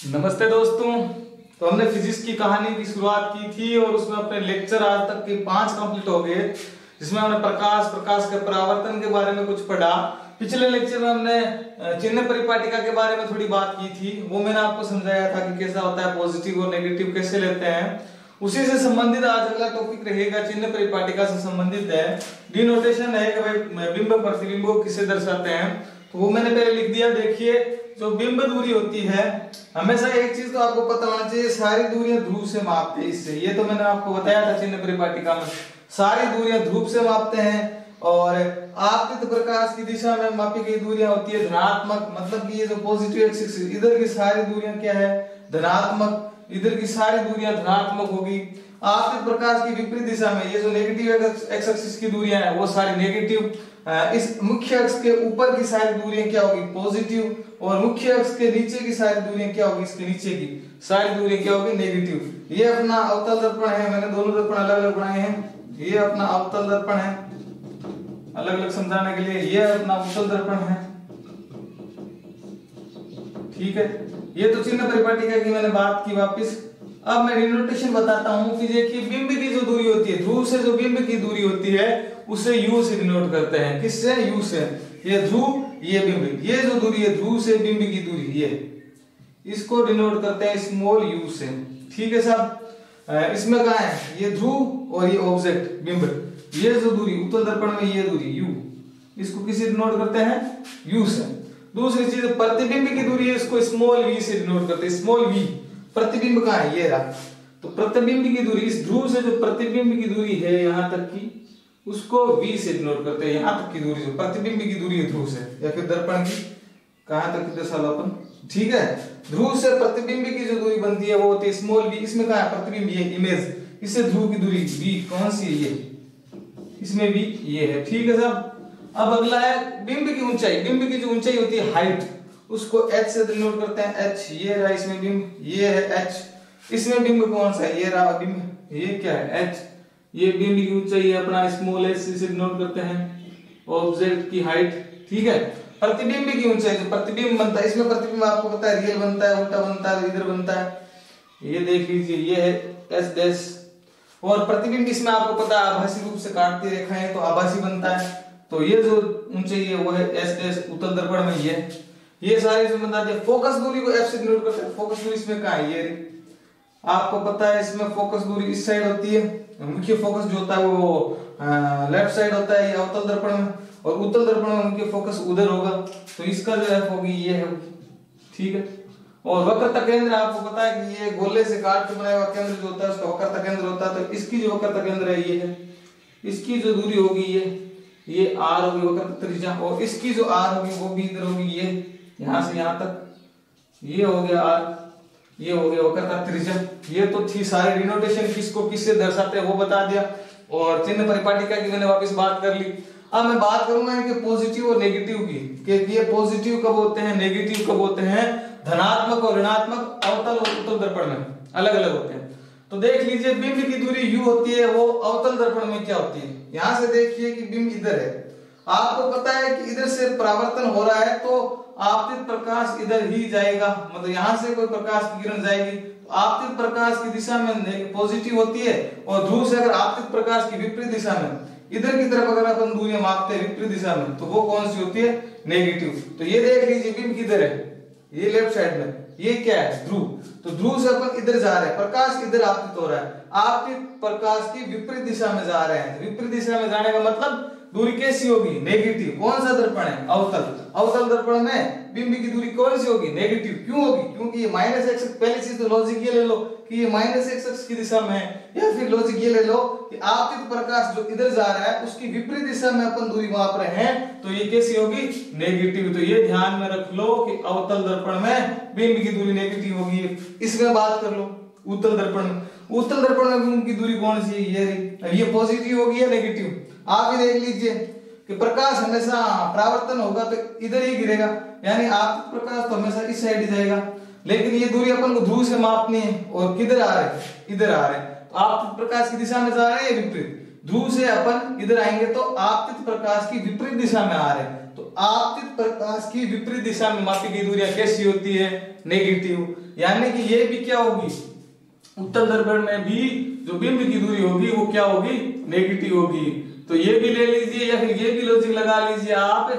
नमस्ते दोस्तों। तो हमने फिजिक्स की कहानी की शुरुआत की थी और उसमें अपने लेक्चर आज तक के 5 कंप्लीट हो गए, जिसमें हमने प्रकाश के परावर्तन के बारे में कुछ पढ़ा। पिछले लेक्चर में हमने चिन्ह परिपाटिका के बारे में थोड़ी बात की थी। वो मैंने आपको समझाया था कि कैसा होता है, पॉजिटिव और नेगेटिव कैसे लेते हैं। उसी से संबंधित आज अगला टॉपिक रहेगा, चिन्ह परिपाटिका से संबंधित है। डिनोटेशन है कि भाई बिंब प्रतिबिंब को किसे दर्शाते हैं, तो वो मैंने पहले लिख दिया। देखिए, जो बिंब दूरी होती है, हमेशा एक चीज तो आपको पता होना चाहिए, सारी दूरियां ध्रुव से मापते हैं। इससे ये तो मैंने आपको बताया था चिन्ह परिपाटिका में, सारी दूरियां ध्रुव से मापते हैं। और आपतित प्रकाश की दिशा में मापी गई दूरियां होती है धनात्मक, मतलब कि ये जो पॉजिटिव एक्सिस इधर की सारी दूरियां क्या है, धनात्मक, इधर की सारी दूरियां धनात्मक होगी। आपतित प्रकाश की विपरीत दिशा में ये जो नेगेटिव एक्स एक्सिस की दूरियां है वो सारी नेगेटिव। इस मुख्य अक्ष के ऊपर की सारी दूरियां क्या होगी, पॉजिटिव। और मुख्य अक्ष के नीचे की सारी दूरियां क्या होगी, इसके नीचे की सारी दूरियां क्या होगी, नेगेटिव। ये अपना अवतल दर्पण है, मैंने दोनों दर्पण अलग अलग बनाए हैं। ये अपना अवतल दर्पण है, अलग अलग समझाने के लिए। ये अपना उत्तल दर्पण है, ठीक है। ये तो चिन्ह परिपाटिका की मैंने बात की वापस। अब मैं डिनोटेशन बताता हूं कि देखिए, बिंब की जो दूरी होती है, ध्रुव से जो बिंब की दूरी होती है उसे u से डिनोट करते हैं। किससे? u से। ये ध्रुव, ये बिंब, ये जो दूरी है ध्रुव से बिंब की दूरी, ये इसको डिनोट करते हैं स्मॉल u से, ठीक है साहब। इसमें कहा है ये ध्रुव और ये ऑब्जेक्ट बिंब, ये जो दूरी उत्तल दर्पण में ये दूरी u, इसको किसे डिनोट करते हैं, u से। दूसरी चीज प्रतिबिंब की दूरी है, इसको स्मॉल v से डिनोट करते हैं, स्मॉल v। प्रतिबिंब कहाँ है, ये रहा। तो प्रतिबिंब की दूरी, इस ध्रुव से जो प्रतिबिंब की दूरी है यहां तक की, उसको v से डिनोट करते हैं। यहां तक की दूरी जो प्रतिबिंब की दूरी है ध्रुव से या फिर दर्पण की, कहां तक की दर्शालोपन, ठीक है। ध्रुव से प्रतिबिंब की जो दूरी बनती है वो होती है स्मॉल v। इसमें कहां है प्रतिबिंब, ये इमेज, इससे ध्रुव की दूरी v कौन सी है, ये, इसमें v ये है, ठीक है साहब। अब अगला है बिंब की ऊंचाई। बिंब की जो ऊंचाई होती है हाइट, उसको h से डिनोट करते हैं, h। ये रहा इसमें बिंब, ये है h। इसमें बिंब कौन सा है, ये रहा बिंब, ये क्या है h। ये बिंब की ऊंचाई है अपना स्मॉल h से डिनोट करते हैं ऑब्जेक्ट की हाइट, ठीक है। प्रतिबिंब की ऊंचाई, जो प्रतिबिंब बनता है, इसमें प्रतिबिंब आपको पता है रियल बनता है, उल्टा बनता है, इधर बनता है, ये देख लीजिए, ये है s डैश। और प्रतिबिंब इसमें आपको पता है आभासी रूप से काटती रेखाएं तो आभासी बनता है। तो ये जो ऊंचाई है वो है s डैश उत्तल दर्पण में, ये सारी जो बता दिया। फोकस दूरी को f से डिनोट करते हैं। फोकस दूरी इसमें कहां है, ये आपको पता है, इसमें फोकस दूरी इस साइड होती है। मुख्य फोकस जो होता है वो लेफ्ट साइड होता है, ये अवतल दर्पण में, और उत्तल दर्पण में मुख्य फोकस उधर होगा। तो इसका जो f होगी ये है, ठीक है। और वक्रता केंद्र आपको पता है कि ये गोले से काट के बनाया हुआ केंद्र जो होता है उसका वक्रता केंद्र होता है। तो इसकी जो वक्रता केंद्र है ये है, इसकी जो दूरी होगी ये r होगी वक्रता त्रिज्या, और इसकी जो r होगी वो भी इधर होगी, ये यहां से यहां तक, ये हो गया r, ये हो गया वक्रता त्रिज्या। ये तो थी सारी डिनोटेशन, किसको किससे दर्शाते हैं वो बता दिया। और चिन्ह परिपाटिका की मैंने वापस बात कर ली। अब मैं बात करूंगा इनके पॉजिटिव और नेगेटिव की, कि ये पॉजिटिव कब होते हैं, नेगेटिव कब होते हैं। धनात्मक और ऋणात्मक अवतल और उत्तल दर्पण में अलग अलग होते हैं। तो देख लीजिए, बिंब की दूरी u होती है, वो अवतल दर्पण में क्या होती है। यहां से देखिए कि बिंब इधर है, आपको पता है कि इधर से परावर्तन हो रहा है तो आपतित प्रकाश इधर ही जाएगा, मतलब यहां से कोई प्रकाश की किरण जाएगी तो आपतित प्रकाश की दिशा में पॉजिटिव होती है। और ध्रुव से अगर आपतित प्रकाश की विपरीत दिशा में इधर की तरफ अगर अपन दूरियां मापते हैं विपरीत दिशा में, तो वो कौन सी होती है, नेगेटिव। तो ये देख लीजिए बिंब किधर है, ये लेफ्ट साइड में, ये क्या है, ध्रुव। तो ध्रुव से अपन इधर जा रहे हैं, प्रकाश इधर आपतित हो रहा है, आपतित प्रकाश की विपरीत दिशा में जा रहे हैं। विपरीत दिशा में जाने का मतलब दूरी कैसी होगी, नेगेटिव। कौन सा दर्पण है, अवतल। अवतल दर्पण में बिंब की दूरी कौन सी होगी, नेगेटिव। क्यों होगी, क्योंकि ये माइनस एक्स, पहली चीज तो लॉजिक ये ले लो कि ये माइनस एक्स की दिशा में है, या फिर लॉजिक ये ले लो कि आपतित प्रकाश जो इधर जा रहा है उसकी विपरीत दिशा में अपन दूरी माप रहे हैं, तो ये कैसी होगी, नेगेटिव। तो ये ध्यान में रख लो कि अवतल दर्पण में बिंब की दूरी नेगेटिव होगी। इसमें बात कर लो उत्तल दर्पण में, उत्तल दर्पण में बिंब की दूरी कौन सी है, ये पॉजिटिव होगी या नेगेटिव। आप ही देख लीजिए कि प्रकाश हमेशा परावर्तन होगा तो इधर ही गिरेगा, यानी आपतित प्रकाश तो हमेशा इस साइड ही जाएगा। लेकिन ये दूरी अपन को ध्रुव से मापनी है, और किधर आ रहे हैं, इधर आ रहे हैं, तो आपतित प्रकाश की दिशा में जा रहे हैं विपरीत। ध्रुव से अपन इधर आएंगे तो आपतित प्रकाश की विपरीत दिशा में आ रहे हैं, तो तो आपतित प्रकाश की विपरीत दिशा में मापी गई दूरियां कैसी होती है? नेगेटिव। यानी कि ये भी क्या होगी, उत्तल दर्पण में भी जो बिंब की दूरी होगी वो क्या होगी? नेगेटिव होगी। तो ये भी ले लीजिए या फिर ये भी लॉजिक लगा लीजिए आप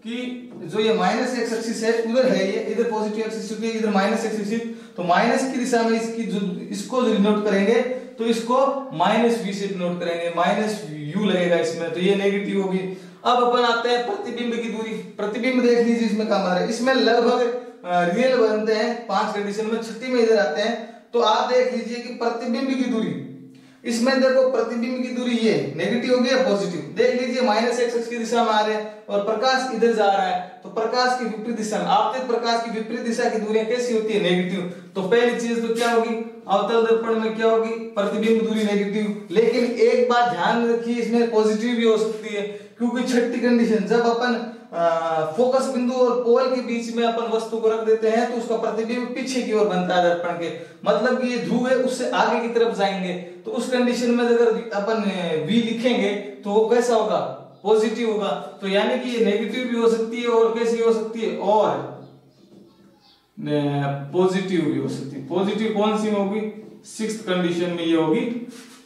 कि जो ये माइनस एक्स एक्सिस है उधर है, ये इधर पॉजिटिव एक्सिस होगी, इधर माइनस एक्सिस, तो माइनस की दिशा में इसकी जो इसको जो डिनोट करेंगे तो इसको माइनस वी से डिनोट करेंगे, माइनस यू लगेगा इसमें, तो ये नेगेटिव होगी। अब अपन आते हैं प्रतिबिंब की दूरी। प्रतिबिंब देख लीजिए इसमें क्या बन रहा है, इसमें लगभग रियल बनते हैं 5 कंडीशन में, छठी में इधर आते हैं। तो आप देख लीजिए कि प्रतिबिंब की दूरी, इसमें देखो प्रतिबिंब की दूरी ये नेगेटिव होगी या पॉजिटिव, देख लीजिए माइनस एक्स की दिशा में आ रहे हैं और प्रकाश इधर जा रहा है, तो प्रकाश की विपरीत दिशा में, आपतित प्रकाश की विपरीत दिशा की दूरियां कैसी होती है? नेगेटिव। तो पहली चीज तो क्या होगी, अवतल दर्पण में क्या होगी? प्रतिबिंब दूरी नेगेटिव। लेकिन एक बात ध्यान रखिए, इसमें पॉजिटिव भी हो सकती है, क्योंकि छठी कंडीशन जब अपन फोकस बिंदु और पोल के बीच में अपन वस्तु को रख देते हैं तो उसका प्रतिबिंब पीछे की ओर बनता है दर्पण के, मतलब कि ये ध्रुव है उससे आगे की तरफ जाएंगे। तो उस कंडीशन में अगर अपन V लिखेंगे तो वो कैसा होगा? पॉजिटिव होगा। तो यानी कि ये नेगेटिव भी हो सकती है और कैसी हो सकती है? और पॉजिटिव भी हो सकती है। पॉजिटिव कौन सी होगी? 6th कंडीशन में ये होगी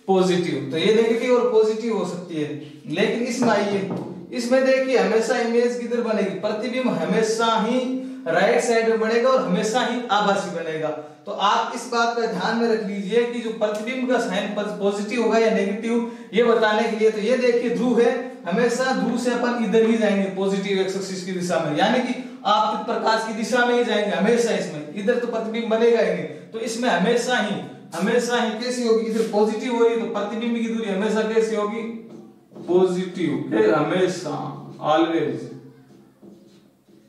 पॉजिटिव। तो ये नेगेटिव और पॉजिटिव हो सकती है। लेकिन इसमें आइए, इसमें देखिए हमेशा इमेज किधर बनेगी? प्रतिबिंब हमेशा ही राइट साइड में बनेगा और हमेशा ही आभासी बनेगा। तो आप इस बात का ध्यान में रख लीजिए कि जो प्रतिबिंब का साइन पॉजिटिव होगा या नेगेटिव, ये बताने के लिए तो ये देखिए ध्रुव है, हमेशा ध्रुव से अपन इधर ही जाएंगे पॉजिटिव एक्स एक्सिस की दिशा में, यानी कि आपतित प्रकाश की दिशा में ही जाएंगे हमेशा। इसमें इधर तो प्रतिबिंब बनेगा ही नहीं, तो इसमें हमेशा ही कैसी होगी? इधर पॉजिटिव हो रही तो प्रतिबिंब की दूरी हमेशा कैसी होगी? पॉजिटिव। हमेशा, ऑलवेज,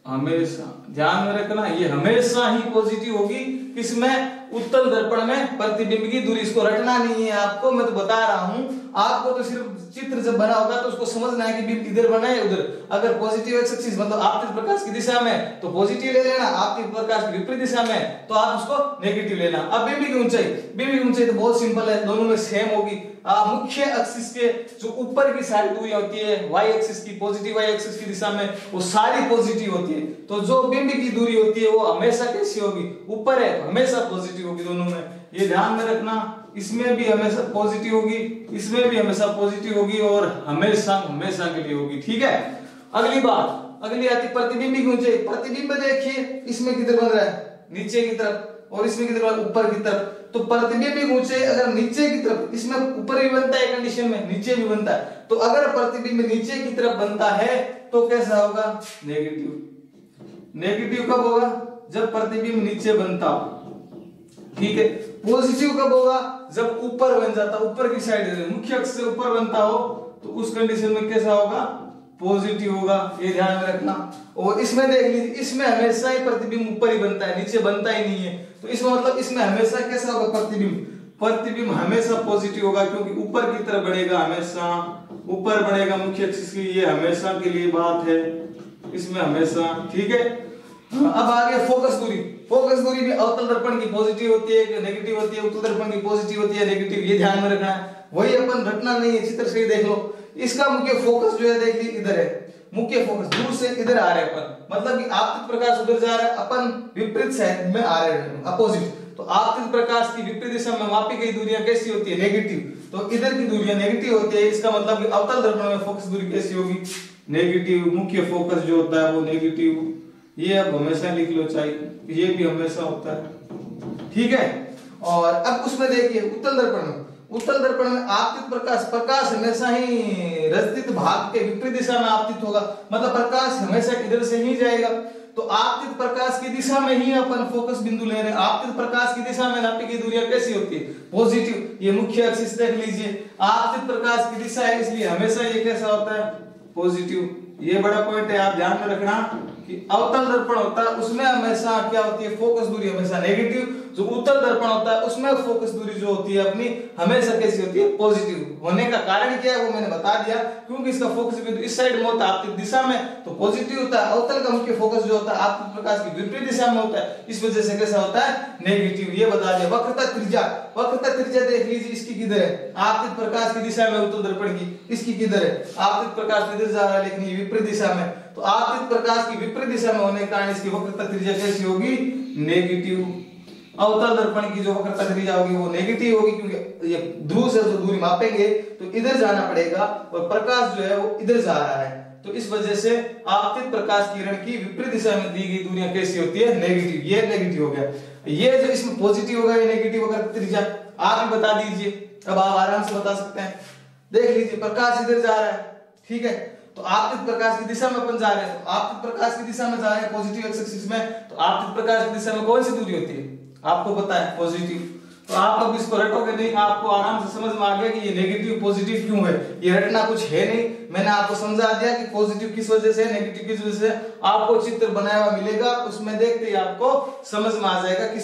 हमेशा ध्यान में रखना, ये हमेशा ही पॉजिटिव होगी। किसमें? उत्तल दर्पण में प्रतिबिंब की दूरी। इसको रटना नहीं है आपको, मैं तो बता रहा हूं आपको, तो सिर्फ चित्र जब बना होगा तो उसको समझना है कि बिंब इधर बना है उधर। अगर पॉजिटिव एक्स एक्सिस मतलब आपतित प्रकाश की दिशा में तो पॉजिटिव ले लेना, आपतित प्रकाश की विपरीत दिशा में तो आप उसको नेगेटिव लेना। अब बिंब की ऊंचाई तो बहुत सिंपल है, दोनों में सेम होगी। मुख्य एक्सिस के जो ऊपर की सारी दूरियां होती है वाई एक्सिस की, पॉजिटिव वाई एक्सिस की दिशा में, वो सारी पॉजिटिव होती है। तो जो बिंब की दूरी होती है वो हमेशा कैसी होगी? ऊपर है तो हमेशा पॉजिटिव होगी दोनों में, ये ध्यान में रखना। इसमें भी हमेशा पॉजिटिव होगी, इसमें भी हमेशा पॉजिटिव होगी और हमेशा के लिए होगी। ठीक है, अगली बात, अगली आती प्रतिबिंब की ऊंचाई। प्रतिबिंब देखिए इसमें किधर बन रहा है? नीचे की तरफ, और इसमें किधर बन रहा है? ऊपर की तरफ। तो प्रतिबिंब की ऊंचाई अगर नीचे की तरफ, इसमें ऊपर भी बनता है कंडीशन में, नीचे भी बनता है। तो अगर प्रतिबिंब नीचे की तरफ बनता है तो कैसा होगा? नेगेटिव। नेगेटिव कब होगा? जब प्रतिबिंब नीचे बनता हो। ठीक है, पॉजिटिव कब होगा? जब ऊपर बन जाता, ऊपर की साइड मुख्य अक्ष से ऊपर बनता हो तो उस कंडीशन में कैसा होगा? पॉजिटिव होगा, ये ध्यान में रखना। और इसमें देख लीजिए, इसमें हमेशा ही प्रतिबिंब ऊपर ही बनता है, नीचे बनता ही नहीं है। तो इसमें मतलब इसमें हमेशा कैसा होगा? प्रतिबिंब हमेशा पॉजिटिव होगा, क्योंकि ऊपर की तरफ बढ़ेगा, हमेशा ऊपर बढ़ेगा मुख्य अक्ष की, ये हमेशा के लिए बात है इसमें हमेशा। ठीक है, अब आगे फोकस दूरी। फोकस दूरी भी अवतल दर्पण की पॉजिटिव होती है, नेगेटिव होती है, उत्तल दर्पण की पॉजिटिव होती है, नेगेटिव, ये ध्यान में रखना है। वही अपन रटना नहीं है, चित्र से ही देख लो। इसका मुख्य फोकस जो है देख लीजिए इधर है, मुख्य फोकस दूर से इधर आ रहा है अपन, मतलब कि आपतित प्रकाश उधर जा रहा है, अपन विपरीत साइड में आ रहे हैं, अपोजिट। तो आपतित प्रकाश की विपरीत दिशा में मापी गई दूरियां कैसी होती है? नेगेटिव। तो इधर की दूरियां नेगेटिव होती है, इसका मतलब कि अवतल दर्पण में फोकस दूरी कैसी होगी? नेगेटिव। मुख्य फोकस जो होता है वो नेगेटिव, ये अब हमेशा लिख लो, चाहिए ये भी हमेशा होता है। ठीक है, और अब उसमें देखिए उत्तल दर्पण में आपतित प्रकाश हमेशा ही रजतित भाग के विपरीत दिशा में आपतित होगा, मतलब प्रकाश हमेशा इधर से ही जाएगा। तो आपतित प्रकाश की दिशा में ही अपन फोकस बिंदु ले रहे हैं। आपतित प्रकाश की दिशा में नापी गई दूरियां कैसी होती है? पॉजिटिव। ये मुख्य एक्सिस देख लीजिए, आपतित प्रकाश की दिशा है इसलिए हमेशा ये कैसा होता है? पॉजिटिव। ये बड़ा पॉइंट है, आप ध्यान में रखना कि अवतल दर्पण होता है उसमें हमेशा क्या होती है? फोकस दूरी हमेशा नेगेटिव। जो उत्तल दर्पण होता है उसमें फोकस दूरी जो होती है अपनी हमेशा कैसी होती है? पॉजिटिव। होने का कारण क्या है वो मैंने बता दिया, क्योंकि इसका फोकस बिंदु इस साइड में होता है आपतित दिशा में तो पॉजिटिव होता है। अवतल का मुख्य फोकस जो होता है आपतित प्रकाश की विपरीत दिशा में होता है, इस वजह से कैसा होता है? नेगेटिव। ये बता दिया। वक्रता त्रिज्या देख लीजिए, इसकी किधर है? आपतित प्रकाश की दिशा में उत्तल दर्पण की, इसकी किधर है? आपतित प्रकाश इधर जा रहा है लेकिन ये विपरीत दिशा में। तो आपतित प्रकाश की विपरीत दिशा में होने के कारण इसकी वक्रता त्रिज्या कैसी होगी, नेगेटिव। अवतल दर्पण की जो वक्रता त्रिज्या होगी वो नेगेटिव होगी, क्योंकि ये ध्रुव से जो दूरी मापेंगे तो इधर जाना पड़ेगा और प्रकाश जो है वो इधर जा रहा है, तो इस वजह से आपतित प्रकाश किरण की विपरीत दिशा में दी गई दूरियां कैसी होती है, नेगेटिव। ये नेगेटिव हो गया। ये जो इसमें पॉजिटिव होगा ये नेगेटिव वक्रता त्रिज्या आप ही बता दीजिए। अब आप आराम से बता सकते हैं, देख लीजिए प्रकाश इधर जा रहा है, ठीक है, तो आपतित प्रकाश की दिशा में अपन जा रहे हैं, तो आपतित प्रकाश की दिशा में जा रहे हैं पॉजिटिव एक्स एक्सिस में, तो आपतित प्रकाश की दिशा में कौन सी दूरी होती है, आपको पता है पॉजिटिव। तो आप अब इसको रटोगे नहीं, आपको आराम से समझ में आ गया कि ये नेगेटिव पॉजिटिव क्यों है, ये रटना कुछ है नहीं, मैंने आपको समझा दिया कि पॉजिटिव किस वजह से, नेगेटिव किस वजह से। आपको चित्र बनाया हुआ मिलेगा, उसमें देखते ही आपको समझ में आ जाएगा कि